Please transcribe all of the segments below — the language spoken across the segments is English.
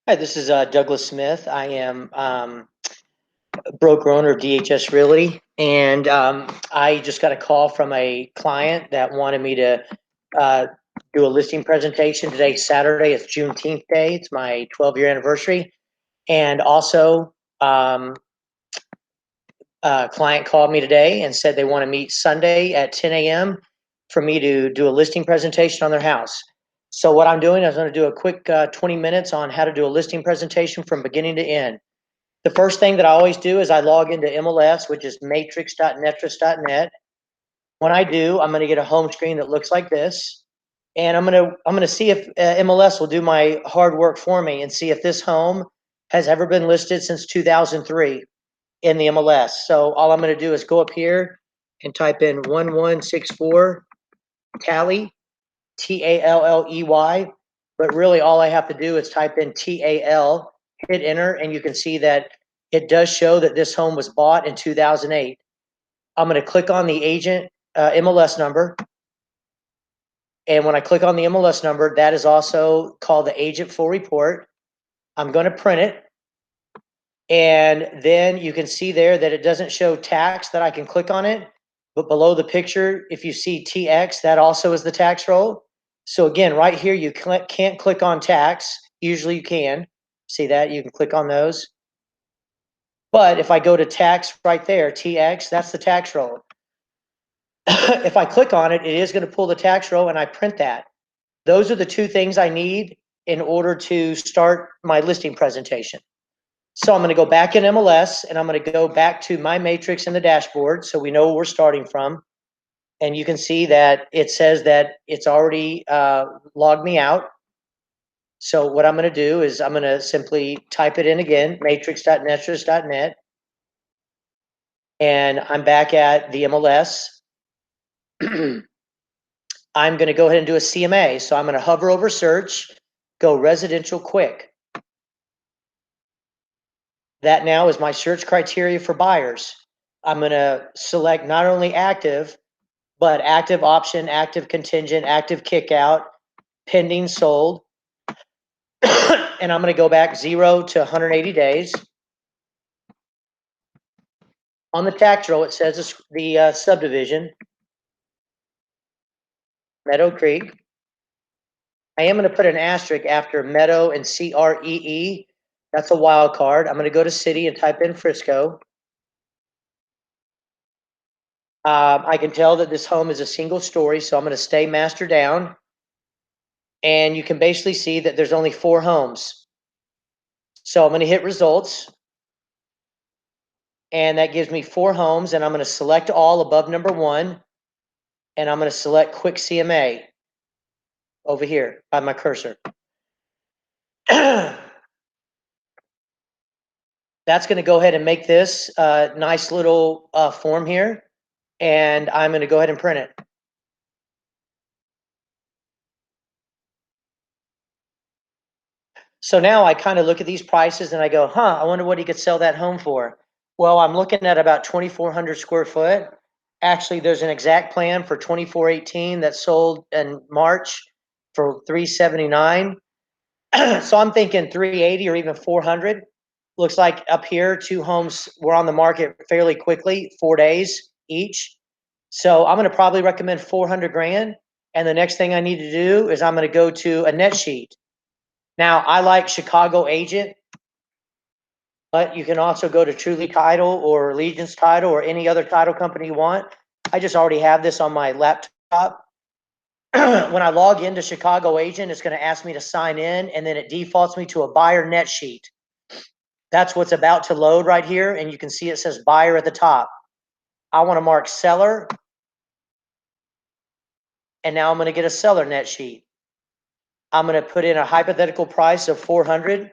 Hi, this is Douglas Smith. I am broker owner of DHS Realty, and I just got a call from a client that wanted me to uh, do a listing presentation today, Saturday. It's Juneteenth Day. It's my 12-year anniversary, and also a client called me today and said they want to meet Sunday at 10 a.m. for me to do a listing presentation on their house. So what I'm doing is I'm going to do a quick 20 minutes on how to do a listing presentation from beginning to end. The first thing that I always do is I log into MLS, which is matrix.netris.net. When I do, I'm going to get a home screen that looks like this, and I'm going to see if MLS will do my hard work for me and see if this home has ever been listed since 2003 in the MLS. So all I'm going to do is go up here and type in 1164 Tally, Talley. But really, all I have to do is type in TAL, hit enter, and you can see that it does show that this home was bought in 2008. I'm going to click on the agent MLS number. And when I click on the MLS number, that is also called the agent full report. I'm going to print it. And then you can see there that it doesn't show tax, that I can click on it. But below the picture, if you see TX, that also is the tax roll. So again, right here, you can't click on tax. Usually you can. See that? You can click on those. But if I go to tax right there, TX, that's the tax roll. If I click on it, it is going to pull the tax roll and I print that. Those are the two things I need in order to start my listing presentation. So I'm going to go back in MLS and I'm going to go back to my matrix in the dashboard so we know where we're starting from. And you can see that it says that it's already logged me out. So what I'm going to do is I'm going to simply type it in again, matrix.netris.net. And I'm back at the MLS. I'm going to go ahead and do a CMA. So I'm going to hover over search, go residential quick. That now is my search criteria for buyers. I'm going to select not only active, but active option, active contingent, active kickout, pending sold. And I'm going to go back 0 to 180 days. On the tax roll, it says the subdivision, Meadow Creek. I am going to put an asterisk after Meadow and CREE. That's a wild card. I'm going to go to city and type in Frisco. I can tell that this home is a single story, so I'm going to stay master down. And you can basically see that there's only 4 homes. So I'm going to hit results. And that gives me 4 homes, and I'm going to select all above number 1. And I'm going to select quick CMA over here by my cursor. That's going to go ahead and make this a nice little form here. And I'm going to go ahead and print it. So now I kind of look at these prices and I go, I wonder what he could sell that home for. Well, I'm looking at about 2,400 square foot. Actually, there's an exact plan for 2418 that sold in March for 379. So I'm thinking 380 or even 400. Looks like up here, 2 homes were on the market fairly quickly, 4 days each. So I'm going to probably recommend 400 grand. And the next thing I need to do is I'm going to go to a net sheet. Now, I like Chicago Agent, but you can also go to Truly Title or Allegiance Title or any other title company you want. I just already have this on my laptop. When I log into Chicago Agent, it's going to ask me to sign in, and then it defaults me to a buyer net sheet. That's what's about to load right here, and you can see it says buyer at the top. I want to mark seller, and now I'm going to get a seller net sheet. I'm going to put in a hypothetical price of 400,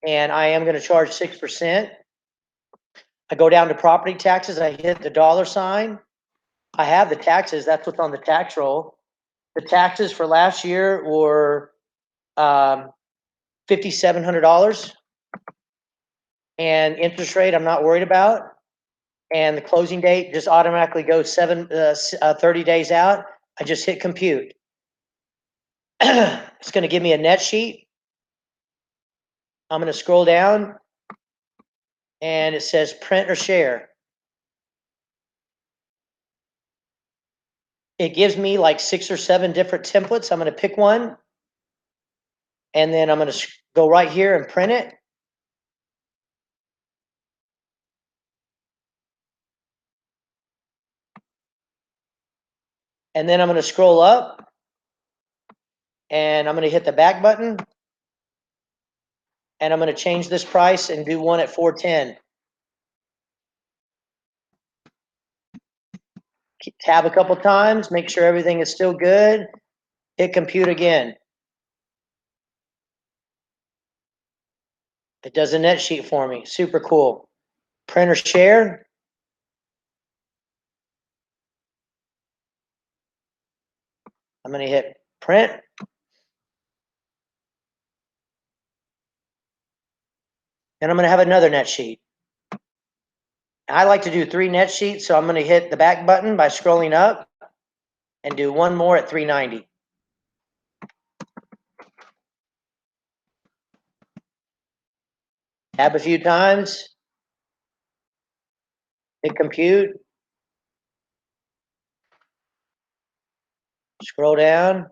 and I am going to charge 6%. I go down to property taxes. I hit the $. I have the taxes. That's what's on the tax roll. The taxes for last year were $5,700, and interest rate I'm not worried about. And the closing date just automatically goes 30 days out. I just hit compute. It's going to give me a net sheet. I'm going to scroll down and it says print or share. It gives me like 6 or 7 different templates. I'm going to pick one and then I'm going to go right here and print it. And then I'm going to scroll up and I'm going to hit the back button and I'm going to change this price and do one at $410. Tab a couple times, make sure everything is still good. Hit compute again. It does a net sheet for me. Super cool. Print or share. I'm going to hit print. And I'm going to have another net sheet. I like to do 3 net sheets, so I'm going to hit the back button by scrolling up and do one more at $390. Tab a few times. Hit compute. Scroll down.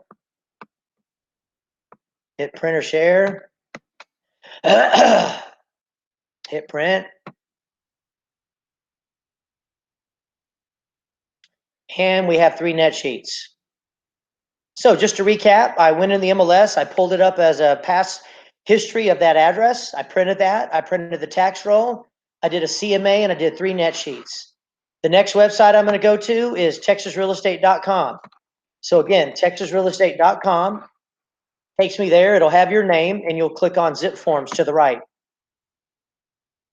Hit print or share. Hit print. And we have 3 net sheets. So just to recap, I went in the MLS, I pulled it up as a past history of that address. I printed that. I printed the tax roll. I did a CMA and I did 3 net sheets. The next website I'm going to go to is texasrealestate.com. So again, texasrealestate.com takes me there. It'll have your name and you'll click on zip forms to the right.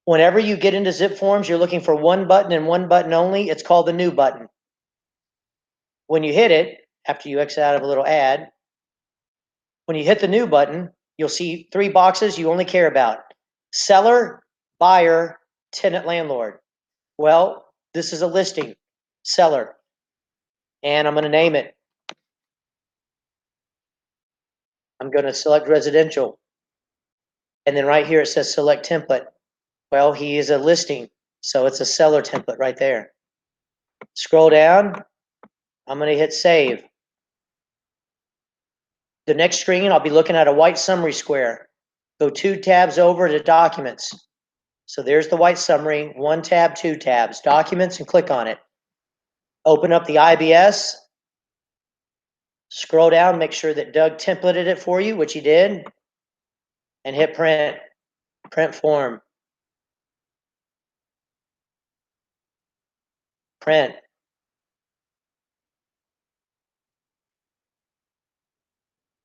Whenever you get into zip forms, you're looking for one button and one button only. It's called the new button. When you hit it, after you exit out of a little ad, when you hit the new button, you'll see 3 boxes you only care about: seller, buyer, tenant, landlord. Well, this is a listing, seller, and I'm going to name it. I'm going to select residential. And then right here it says select template. Well, he is a listing, so it's a seller template right there. Scroll down. I'm going to hit save. The next screen, I'll be looking at a white summary square. Go 2 tabs over to documents. So there's the white summary, 1 tab, 2 tabs, documents, and click on it. Open up the IBS. Scroll down, make sure that Doug templated it for you, which he did, and hit print. Print form. Print.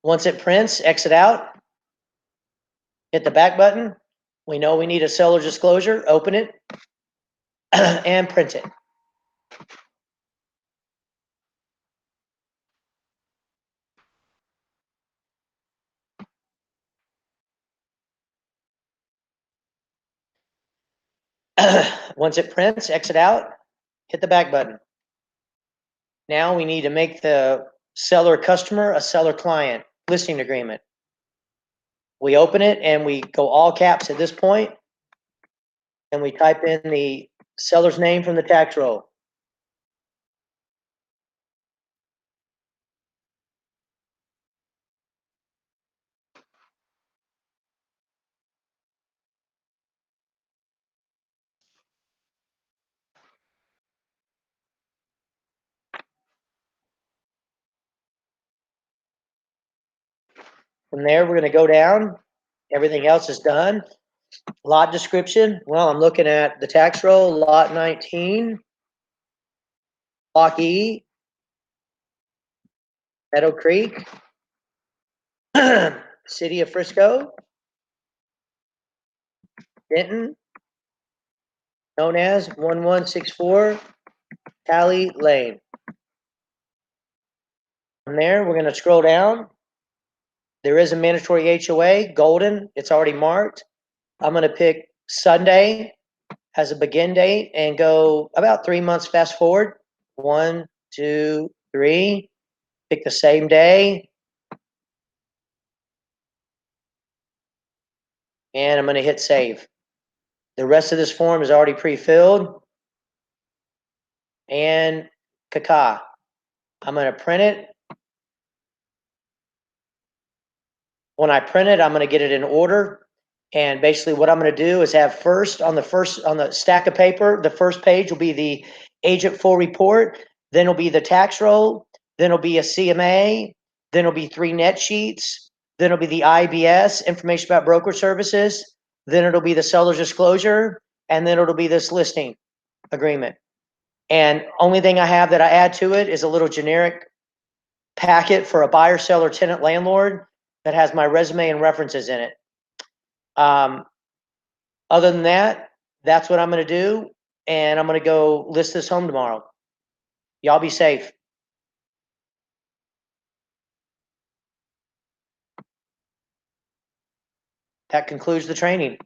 Once it prints, exit out. Hit the back button. We know we need a seller disclosure. Open it and print it. Once it prints, exit out. Hit the back button. Now we need to make the seller customer a seller client listing agreement. We open it and we go all caps at this point, and we type in the seller's name from the tax roll. From there, we're going to go down. Everything else is done. Lot description. Well, I'm looking at the tax roll, lot 19, block E, Meadow Creek, City of Frisco, Denton, known as 1164 Tally Lane. From there, we're going to scroll down. There is a mandatory HOA, Golden. It's already marked. I'm going to pick Sunday as a begin date and go about 3 months fast forward. 1, 2, 3. Pick the same day. and I'm going to hit save. The rest of this form is already pre-filled. And caca. I'm going to print it. When I print it, I'm going to get it in order. And basically what I'm going to do is have on the stack of paper, the first page will be the agent full report. Then it'll be the tax roll. Then it'll be a CMA. Then it'll be 3 net sheets. Then it'll be the IBS, information about broker services. Then it'll be the seller's disclosure. And then it'll be this listing agreement. And only thing I have that I add to it is a little generic packet for a buyer, seller, tenant, landlord that has my resume and references in it. Other than that, that's what I'm going to do. And I'm going to go list this home tomorrow. Y'all be safe. That concludes the training.